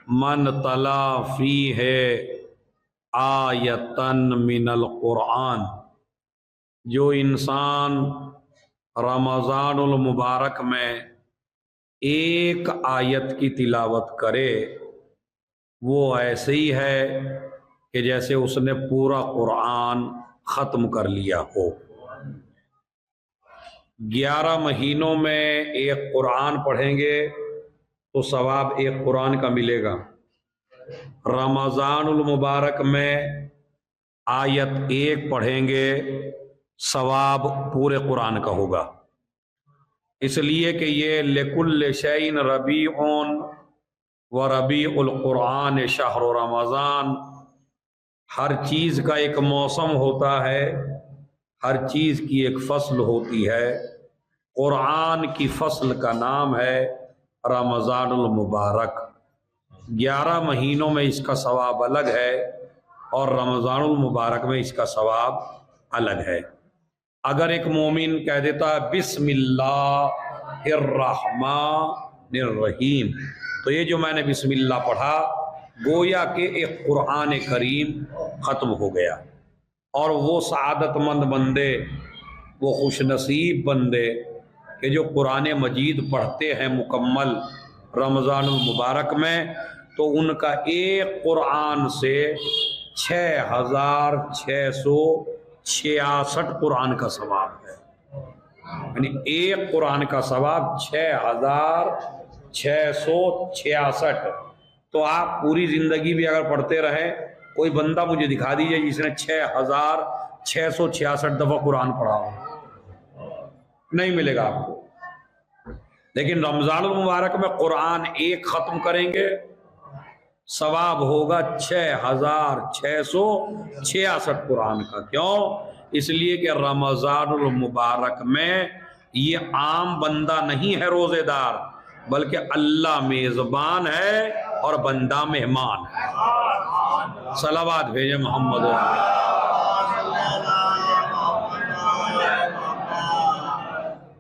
من تلا فیہ آیتن من القرآن، جو انسان رمضان المبارک میں ایک آیت کی تلاوت کرے وہ ایسے ہی ہے کہ جیسے اس نے پورا قرآن ختم کر لیا ہو۔ 11 مہینوں میں ایک قرآن پڑھیں گے تو ثواب ایک قرآن کا ملے گا۔ رمضان المبارک میں آیت ایک پڑھیں گے ثواب پورے قرآن کا ہوگا، اس لیے کہ یہ لکل شیء ربیع و ربیع القرآن شہر رمضان، ہر چیز کا ایک موسم ہوتا ہے، ہر چیز کی ایک فصل ہوتی ہے۔ قرآن کی فصل کا نام ہے رمضان المبارک۔ 11 مہینوں میں اس کا ثواب الگ ہے اور رمضان المبارک میں اس کا ثواب الگ ہے۔ اگر ایک مومن کہہ دیتا بسم اللہ الرحمن الرحیم، تو یہ جو میں نے بسم اللہ پڑھا گویا کہ ایک قرآن کریم ختم ہو گیا، اور وہ سعادت مند بندے، وہ خوش نصیب بندے کہ جو قرآن مجید پڑھتے ہیں مکمل رمضان المبارک میں، تو ان کا ایک قرآن سے 6666 قرآن کا ثواب ہے، یعنی ایک قرآن کا ثواب 6666۔ تو آپ پوری زندگی بھی اگر پڑھتے رہیں، کوئی بندہ مجھے دکھا دیجئے جس نے 6666 دفعہ قرآن پڑھا ہو، نہیں ملے گا آپ کو۔ لیکن رمضان المبارک میں قرآن ایک ختم کریں گے ثواب ہوگا 6666 قرآن کا۔ کیوں؟ اس لیے کہ رمضان المبارک میں یہ عام بندہ نہیں ہے روزے دار، بلکہ اللہ میزبان ہے اور بندہ مہمان ہے۔ صلوات بھیجیں محمد۔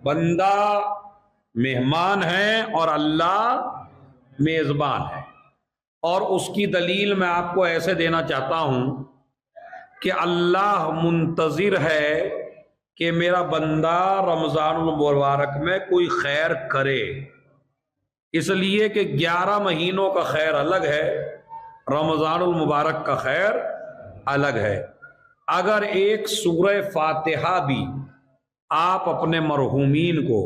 بندہ مہمان ہے اور اللہ میزبان ہے، اور اس کی دلیل میں آپ کو ایسے دینا چاہتا ہوں کہ اللہ منتظر ہے کہ میرا بندہ رمضان المبارک میں کوئی خیر کرے، اس لیے کہ 11 مہینوں کا خیر الگ ہے، رمضان المبارک کا خیر الگ ہے۔ اگر ایک سورہ فاتحہ بھی آپ اپنے مرحومین کو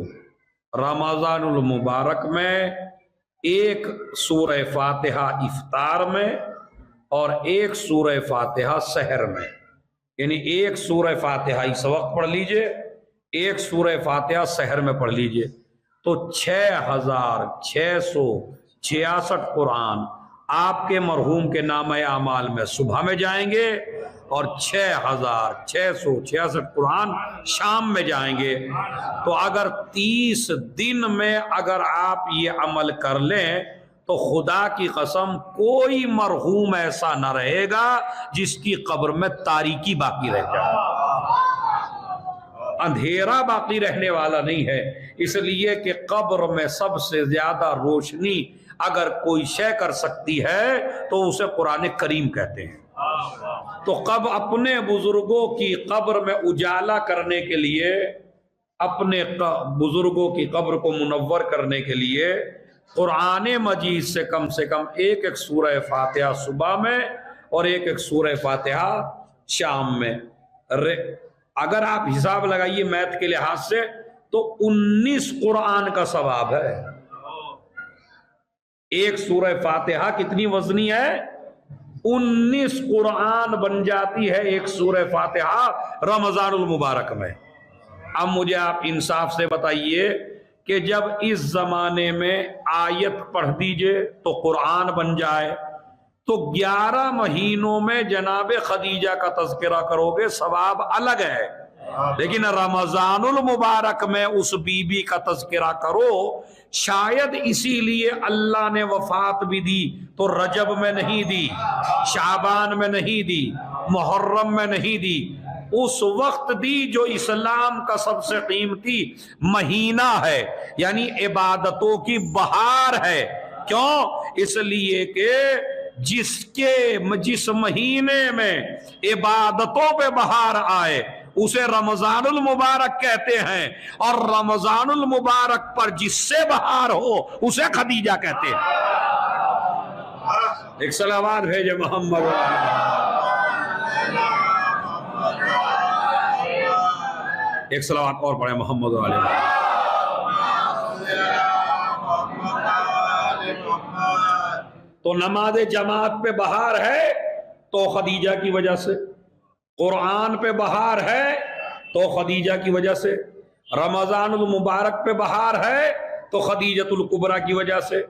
رمضان المبارک میں ایک سورہ فاتحہ افطار میں اور ایک سورہ فاتحہ سحر میں، یعنی ایک سورہ فاتحہ اس وقت پڑھ لیجئے، ایک سورہ فاتحہ سحر میں پڑھ لیجئے، تو 6666 قرآن آپ کے مرحوم کے نامہ اعمال میں صبح میں جائیں گے، اور 6666 قرآن شام میں جائیں گے۔ تو اگر 30 دن میں اگر آپ یہ عمل کر لیں تو خدا کی قسم کوئی مرحوم ایسا نہ رہے گا جس کی قبر میں تاریکی باقی رہ جائے، اندھیرا باقی رہنے والا نہیں ہے، اس لیے کہ قبر میں سب سے زیادہ روشنی اگر کوئی شے کر سکتی ہے تو اسے قرآن کریم کہتے ہیں۔ تو اپنے بزرگوں کی قبر میں اجالا کرنے کے لیے، اپنے بزرگوں کی قبر کو منور کرنے کے لیے قرآن مجید سے کم ایک سورہ فاتحہ صبح میں اور ایک سورہ فاتحہ شام میں، اگر آپ حساب لگائیے میتھ کے لحاظ سے تو 19 قرآن کا ثواب ہے۔ ایک سورہ فاتحہ کتنی وزنی ہے؟ 19 قرآن بن جاتی ہے ایک سورہ فاتحہ رمضان المبارک میں۔ اب مجھے آپ انصاف سے بتائیے کہ جب اس زمانے میں آیت پڑھ دیجئے تو قرآن بن جائے، تو 11 مہینوں میں جناب خدیجہ کا تذکرہ کرو گے ثواب الگ ہے، لیکن رمضان المبارک میں اس بی بی کا تذکرہ کرو، شاید اسی لیے اللہ نے وفات بھی دی تو رجب میں نہیں دی، شعبان میں نہیں دی، محرم میں نہیں دی، اس وقت دی جو اسلام کا سب سے قیمتی مہینہ ہے، یعنی عبادتوں کی بہار ہے، کیوں؟ اس لیے کہ جس مہینے میں عبادتوں پہ بہار آئے اسے رمضان المبارک کہتے ہیں، اور رمضان المبارک پر جس سے بہار ہو اسے خدیجہ کہتے ہیں۔ ایک صلوات بھیجے محمد۔ ایک صلوات اور پڑھے محمد علیہ۔ تو نماز جماعت پہ بہار ہے تو خدیجہ کی وجہ سے، قرآن پہ بہار ہے تو خدیجہ کی وجہ سے، رمضان المبارک پہ بہار ہے تو خدیجۃ الکبریٰ کی وجہ سے،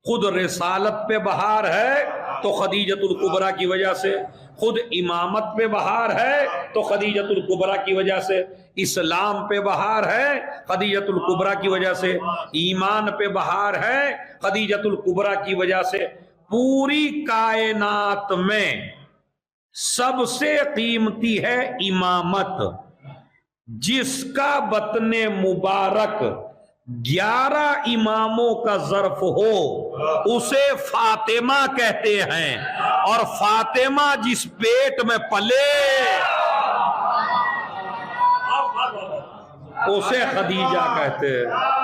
خود رسالت پہ بہار ہے تو خدیجۃ الکبریٰ کی وجہ سے، خود امامت پہ بہار ہے تو خدیجۃ الکبریٰ کی وجہ سے، اسلام پہ بہار ہے خدیجۃ الکبریٰ کی وجہ سے، ایمان پہ بہار ہے خدیجۃ الکبریٰ کی وجہ سے۔ پوری کائنات میں سب سے قیمتی ہے امامت، جس کا بطن مبارک 11 اماموں کا ظرف ہو اسے فاطمہ کہتے ہیں، اور فاطمہ جس پیٹ میں پلے اسے خدیجہ کہتے ہیں۔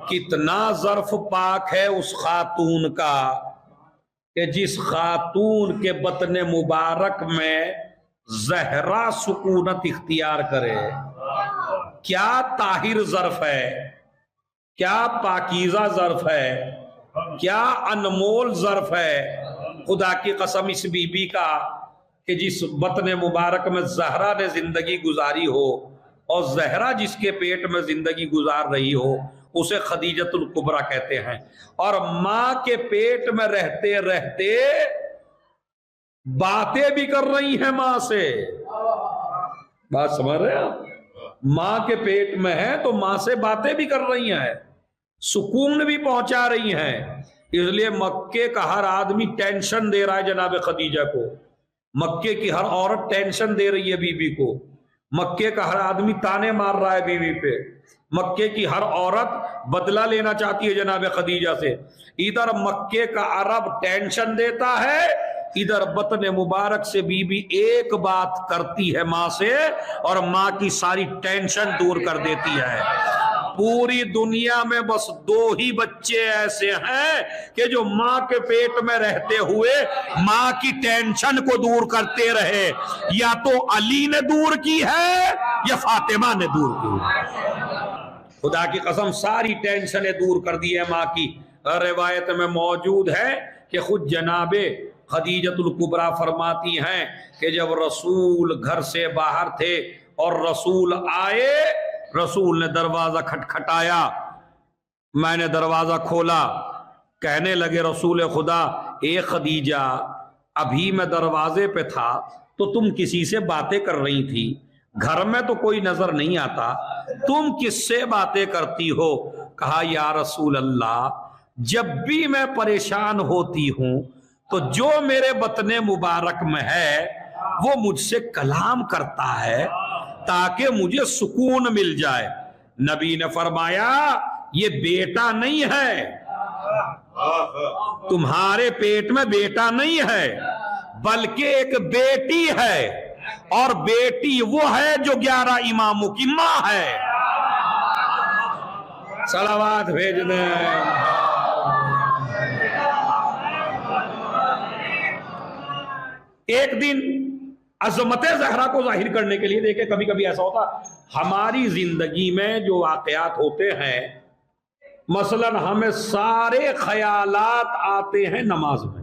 کتنا ظرف پاک ہے اس خاتون کا کہ جس خاتون کے بطن مبارک میں زہرا سکونت اختیار کرے۔ کیا طاہر ظرف ہے، کیا پاکیزہ ظرف ہے، کیا انمول ظرف ہے۔ خدا کی قسم اس بی بی کا کہ جس بطن مبارک میں زہرا نے زندگی گزاری ہو، اور زہرا جس کے پیٹ میں زندگی گزار رہی ہو اسے خدیجۃ الکبریٰ کہتے ہیں۔ اور ماں کے پیٹ میں رہتے رہتے باتیں بھی کر رہی ہیں ماں سے۔ بات سمجھ رہے ہیں؟ ماں کے پیٹ میں ہے تو ماں سے باتیں بھی کر رہی ہیں، سکون بھی پہنچا رہی ہیں۔ اس لیے مکے کا ہر آدمی ٹینشن دے رہا ہے جناب خدیجہ کو، مکے کی ہر عورت ٹینشن دے رہی ہے بی بی کو، مکے کا ہر آدمی تانے مار رہا ہے بی بی پہ، مکے کی ہر عورت بدلہ لینا چاہتی ہے جناب خدیجہ سے۔ ادھر مکے کا عرب ٹینشن دیتا ہے، ادھر بطن مبارک سے بی بی ایک بات کرتی ہے ماں سے اور ماں کی ساری ٹینشن دور کر دیتی ہے۔ پوری دنیا میں بس 2 ہی بچے ایسے ہیں کہ جو ماں کے پیٹ میں رہتے ہوئے ماں کی ٹینشن کو دور کرتے رہے، یا تو علی نے دور کی ہے یا فاطمہ نے دور کی ہے۔ خدا کی قسم ساری ٹینشنیں دور کر دی ہے ماں کی۔ روایت میں موجود ہے کہ خود جناب خدیجۃ الکبریٰ فرماتی ہیں کہ جب رسول گھر سے باہر تھے اور رسول آئے، رسول نے دروازہ کھٹکھٹایا، میں نے دروازہ کھولا، کہنے لگے رسول خدا اے خدیجہ ابھی میں دروازے پہ تھا تو تم کسی سے باتیں کر رہی تھی، گھر میں تو کوئی نظر نہیں آتا، تم کس سے باتیں کرتی ہو؟ کہا یا رسول اللہ جب بھی میں پریشان ہوتی ہوں تو جو میرے بطن مبارک میں ہے وہ مجھ سے کلام کرتا ہے تاکہ مجھے سکون مل جائے۔ نبی نے فرمایا یہ بیٹا نہیں ہے، تمہارے پیٹ میں بیٹا نہیں ہے بلکہ ایک بیٹی ہے، اور بیٹی وہ ہے جو 11 اماموں کی ماں ہے۔ صلوات بھیج دیں۔ ایک دن عظمت زہرا کو ظاہر کرنے کے لیے، دیکھیں کبھی کبھی ایسا ہوتا ہماری زندگی میں جو واقعات ہوتے ہیں، مثلا ہمیں سارے خیالات آتے ہیں نماز میں،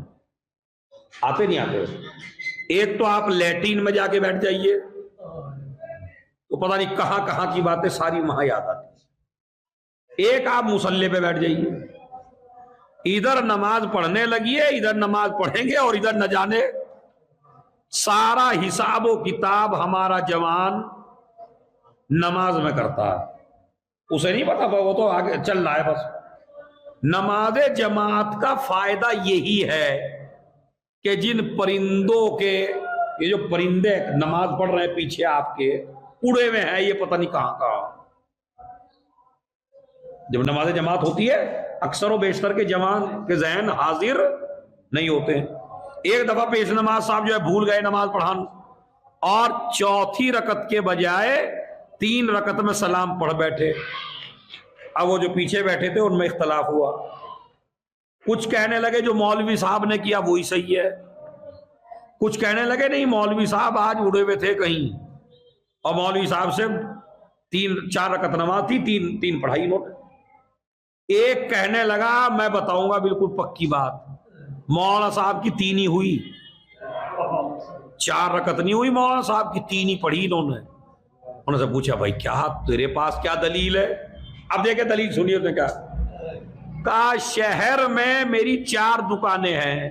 آتے نہیں آتے؟ ایک تو آپ لیٹرین میں جا کے بیٹھ جائیے تو پتہ نہیں کہاں کہاں کی باتیں ساری وہاں یاد آتی۔ ایک آپ مصلی پہ بیٹھ جائیے، ادھر نماز پڑھنے لگیے، ادھر نماز پڑھیں گے اور ادھر نہ جانے سارا حساب و کتاب ہمارا جوان نماز میں کرتا ہے، اسے نہیں پتا وہ تو آگے چل رہا ہے بس۔ نماز جماعت کا فائدہ یہی ہے کہ جن پرندوں کے، یہ جو پرندے نماز پڑھ رہے ہیں پیچھے آپ کے، اڑے ہوئے ہیں یہ پتہ نہیں کہاں کہاں، جب نماز جماعت ہوتی ہے اکثر و بیشتر کے جوان کے ذہن حاضر نہیں ہوتے ہیں. ایک دفعہ پیش نماز صاحب جو ہے بھول گئے نماز پڑھان اور چوتھی رکعت کے بجائے 3 رکعت میں سلام پڑھ بیٹھے. اب وہ جو پیچھے بیٹھے تھے ان میں اختلاف ہوا. کچھ کہنے لگے جو مولوی صاحب نے کیا وہی صحیح ہے, کچھ کہنے لگے نہیں مولوی صاحب آج اڑے ہوئے تھے کہیں اور مولوی صاحب سے 4 رکعت نماز تھی, 3 پڑھائی انہوں نے. ایک کہنے لگا میں بتاؤں گا بالکل پکی بات, مولانا صاحب کی 3 ہی ہوئی, 4 رکعت نہیں ہوئی, مولانا صاحب کی 3 ہی پڑھی انہوں نے سے پوچھا بھائی کیا تیرے پاس کیا دلیل ہے؟ اب دیکھیں دلیل سنیے اس نے کہا شہر میں میری 4 دکانیں ہیں,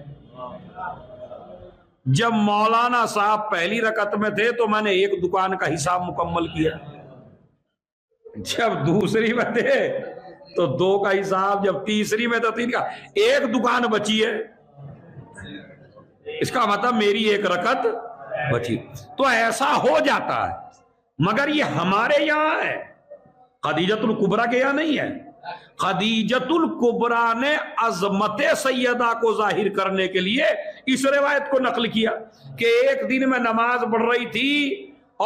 جب مولانا صاحب پہلی رکعت میں تھے تو میں نے 1 دکان کا حساب مکمل کیا, جب دوسری میں تھے تو 2 کا حساب, جب تیسری میں تو 3 کا, 1 دکان بچی ہے, اس کا مطلب میری 1 رکعت بچی. تو ایسا ہو جاتا ہے, مگر یہ ہمارے یہاں ہے, خدیجۃ الکبریٰ کے یہاں نہیں ہے. خدیجۃ الکبریٰ نے عظمت سیدہ کو ظاہر کرنے کے لیے اس روایت کو نقل کیا کہ ایک دن میں نماز پڑھ رہی تھی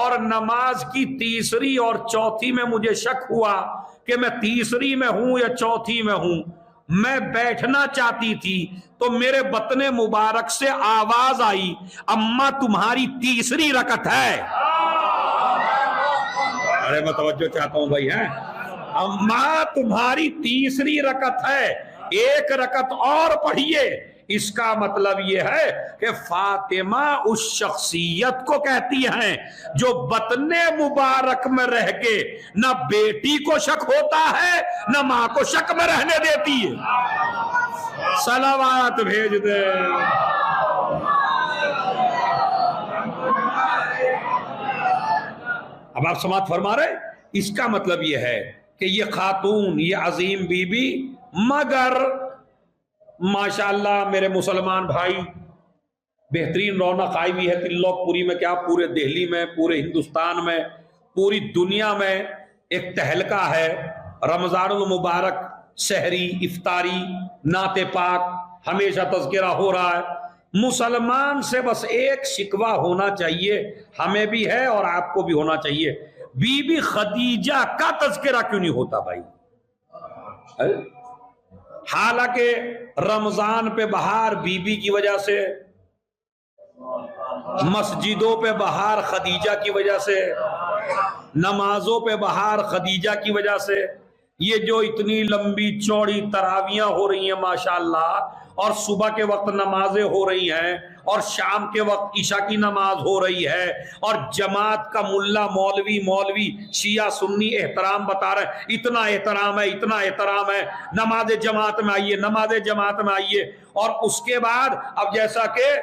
اور نماز کی تیسری اور چوتھی میں مجھے شک ہوا کہ میں تیسری میں ہوں یا چوتھی میں ہوں. میں بیٹھنا چاہتی تھی تو میرے بطن مبارک سے آواز آئی اماں تمہاری تیسری رکعت ہے. ارے میں توجہ چاہتا ہوں بھائی, ہیں اماں تمہاری تیسری رکعت ہے, 1 رکعت اور پڑھیے. اس کا مطلب یہ ہے کہ فاطمہ اس شخصیت کو کہتی ہیں جو بطن مبارک میں رہ کے نہ بیٹی کو شک ہوتا ہے نہ ماں کو شک میں رہنے دیتی ہے. صلوات بھیج دے. اب آپ سماعت فرما رہے, اس کا مطلب یہ ہے کہ یہ خاتون, یہ عظیم بی بی, مگر ماشاءاللہ میرے مسلمان بھائی بہترین رونق آئی ہوئی ہے تلوک پوری میں, کیا پورے دہلی میں, پورے ہندوستان میں, پوری دنیا میں ایک تہلکہ ہے. رمضان المبارک سحری, افطاری, نعت پاک, ہمیشہ تذکرہ ہو رہا ہے. مسلمان سے بس ایک شکوہ ہونا چاہیے, ہمیں بھی ہے اور آپ کو بھی ہونا چاہیے, بی بی خدیجہ کا تذکرہ کیوں نہیں ہوتا بھائی؟ حالانکہ رمضان پہ بہار بی بی کی وجہ سے, مسجدوں پہ بہار خدیجہ کی وجہ سے, نمازوں پہ بہار خدیجہ کی وجہ سے. یہ جو اتنی لمبی چوڑی تراویاں ہو رہی ہیں ماشاءاللہ, اور صبح کے وقت نمازیں ہو رہی ہیں اور شام کے وقت عشاء کی نماز ہو رہی ہے, اور جماعت کا ملا مولوی شیعہ سنی احترام بتا رہے ہیں, اتنا احترام ہے, اتنا احترام ہے, نماز جماعت میں آئیے, نماز جماعت میں آئیے. اور اس کے بعد اب جیسا کہ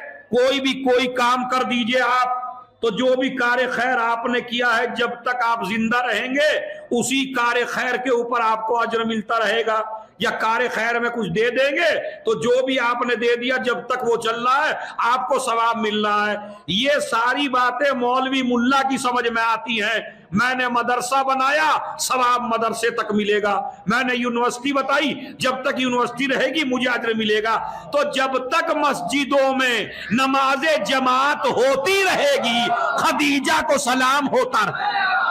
کوئی کام کر دیجئے آپ, تو جو بھی کار خیر آپ نے کیا ہے جب تک آپ زندہ رہیں گے اسی کار خیر کے اوپر آپ کو اجر ملتا رہے گا, یا کار خیر میں کچھ دے دیں گے تو جو بھی آپ نے دے دیا جب تک وہ چل رہا ہے آپ کو ثواب مل رہا ہے. یہ ساری باتیں مولوی ملا کی سمجھ میں آتی ہیں. میں نے مدرسہ بنایا, ثواب مدرسے تک ملے گا. میں نے یونیورسٹی بتائی, جب تک یونیورسٹی رہے گی مجھے اجر ملے گا. تو جب تک مسجدوں میں نماز جماعت ہوتی رہے گی خدیجہ کو سلام ہوتا رہے گا.